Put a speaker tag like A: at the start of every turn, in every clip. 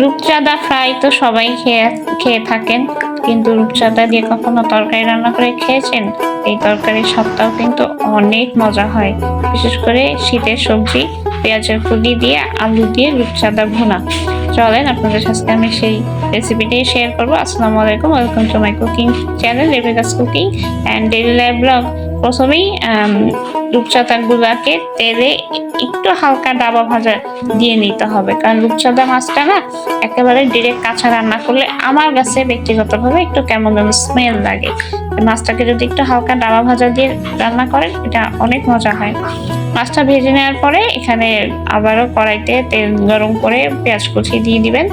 A: রূপচাঁদা ফ্রাই তো সবাই খেয়ে থাকেন, কিন্তু রূপচাঁদা দিয়ে কখনো তরকারি রান্না করে খেয়েছেন? এই তরকারির স্বাদটাও কিন্তু অনেক মজা হয়, বিশেষ করে শীতের সবজি পেঁয়াজের কুলি দিয়ে আলু দিয়ে রূপচাঁদা ভুনা। চলেন আপনাদের সাথে আমি সেই রেসিপিটাই শেয়ার করবো। আসসালামু আলাইকুম, welcome to my cooking channel Rebecca's cooking and daily life blog. প্রথমেই রূপচাঁদা গুলাকে তেলে একটু হালকা ডাবা ভাজা দিয়ে নিতে হবে, কারণ রূপচাঁদা মাছটা না একেবারে ডিরেক্ট কাঁচা রান্না করলে আমার কাছে ব্যক্তিগতভাবে একটু কেমন যেন স্মেল লাগে। মাছটাকে যদি একটু হালকা ডাবা ভাজা দিয়ে রান্না করেন এটা অনেক মজা হয়। মাছটা ভেজে নেওয়ার পরে এখানে আবারও কড়াইতে তেল গরম করে পেঁয়াজ কুচি দিয়ে দিবেন।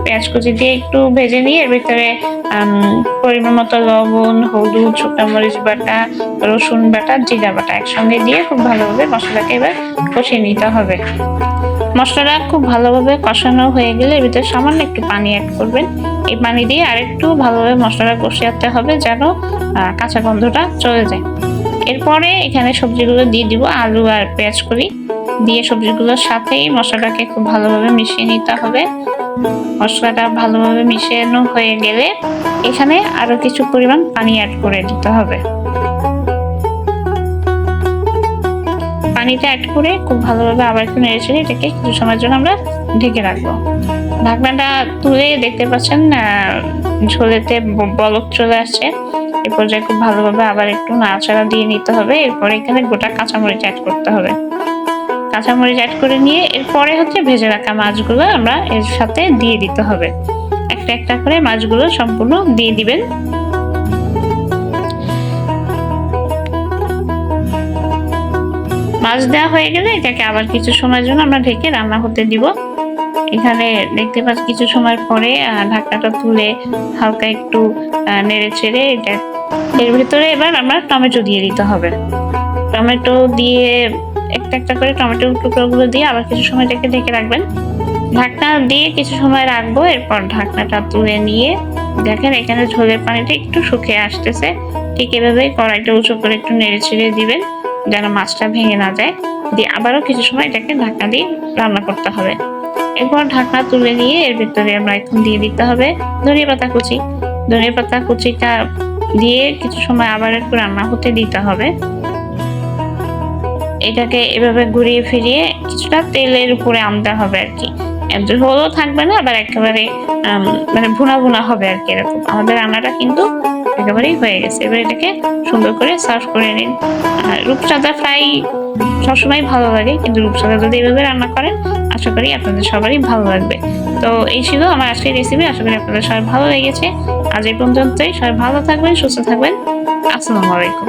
A: পেঁয়াজ কুচি দিয়ে একটু ভেজে নিয়ে এর ভিতরে পরিমাণ মতো লবণ, হলুদ, শুকনো মরিচ বাটা, রসুন বাটা, জিরা বাটা একসঙ্গে দিয়ে খুব ভালোভাবে মশলাকে এবার কষিয়ে নিতে হবে। মশলাটা খুব ভালোভাবে কষানো হয়ে গেলে এর ভিতরে সামান্য একটু পানি অ্যাড করবেন। এই পানি দিয়ে আরেকটু ভালোভাবে মশলাটা কষিয়ে হবে যেন কাঁচা গন্ধটা চলে যায়। এরপরে এখানে সবজিগুলো দিয়ে দিব, আলু আর পেঁয়াজ কলি দিয়ে সবজিগুলোর সাথেই মশলাটাকে খুব ভালোভাবে মিশিয়ে নিতে হবে। মশলাটা ভালোভাবে মিশানো হয়ে গেলে এখানে আরো কিছু পরিমাণ পানি অ্যাড করে দিতে হবে। পানিটা অ্যাড করে খুব ভালোভাবে আবার একটু নেড়ে চেড়ে এটাকে কিছু সময়ের জন্য আমরা ঢেকে রাখবো। ঢাকনাটা তুলে দেখতে পাচ্ছেন ঝোলেতে বলক চলে আসছে। এই পর্যায়ে খুব ভালোভাবে আবার একটু নাড়াচাড়া দিয়ে নিতে হবে। এরপরে এখানে গোটা কাঁচামরিচ অ্যাড করতে হবে। কাঁচামরিচ অ্যাড করে নিয়ে এরপরে ভেজে রাখা মাছগুলো আমরা এর সাথে দিয়ে দিতে হবে। একটা একটা করে মাছগুলো সম্পূর্ণ দিয়ে দিবেন। মাছ দেওয়া হয়ে গেলে এটাকে আবার কিছু সময়ের জন্য আমরা ঢেকে রান্না হতে দিব। এখানে দেখতে পাচ্ছি কিছু সময় পরে ঢাকনাটা তুলে হালকা একটু নেড়ে চেড়ে এটা এর ভিতরে এবার আমরা টমেটো দিয়ে দিতে হবে। টমেটো দিয়ে একটা একটা করে টমেটোর টুকরোগুলো দিয়ে আবার কিছু সময় ঢেকে রাখবেন। ঢাকনা দিয়ে কিছু সময় রাখবো। এরপর ঢাকনাটা তুলে নিয়ে দেখেন এখানে ঝোলের পানিটা একটু শুকিয়ে আসতেছে। ঠিক এভাবে কড়াইটা উঁচু করে একটু নেড়ে ছেড়ে দিবেন যেন মাছটা ভেঙে না যায়। দিয়ে আবারও কিছু সময় এটাকে ঢাকনা দিয়ে রান্না করতে হবে। এরপর ঢাকনা তুলে নিয়ে এর ভিতরে আমরা এখন দিয়ে দিতে হবে ধনিয়া পাতা কুচি। ধনিয়া পাতা কুচিটা দিয়ে কিছু সময় আবার একটু রান্না হতে দিতে হবে। এটাকে এভাবে ঘুরিয়ে ফিরিয়ে কিছুটা তেলের উপরে আনতে হবে আর কি। ঝোলও থাকবে না, আবার একেবারে মানে ভুনা ভুনা হবে আর কি। এরকম আমাদের রান্নাটা কিন্তু একেবারেই হয়ে গেছে। এবার এটাকে সুন্দর করে সার্ভ করে নিন। রূপচাঁদা ফ্রাই সবসময় ভালো লাগে, কিন্তু রূপচাঁদা যদি এভাবে রান্না করেন আশা করি আপনাদের সবারই ভালো লাগবে। তো এই ছিল আমার আজকের রেসিপি। আশা করি আপনাদের সবাই ভালো লেগেছে। আজ এই পর্যন্তই। সবাই ভালো থাকবেন, সুস্থ থাকবেন। আসসালামু আলাইকুম।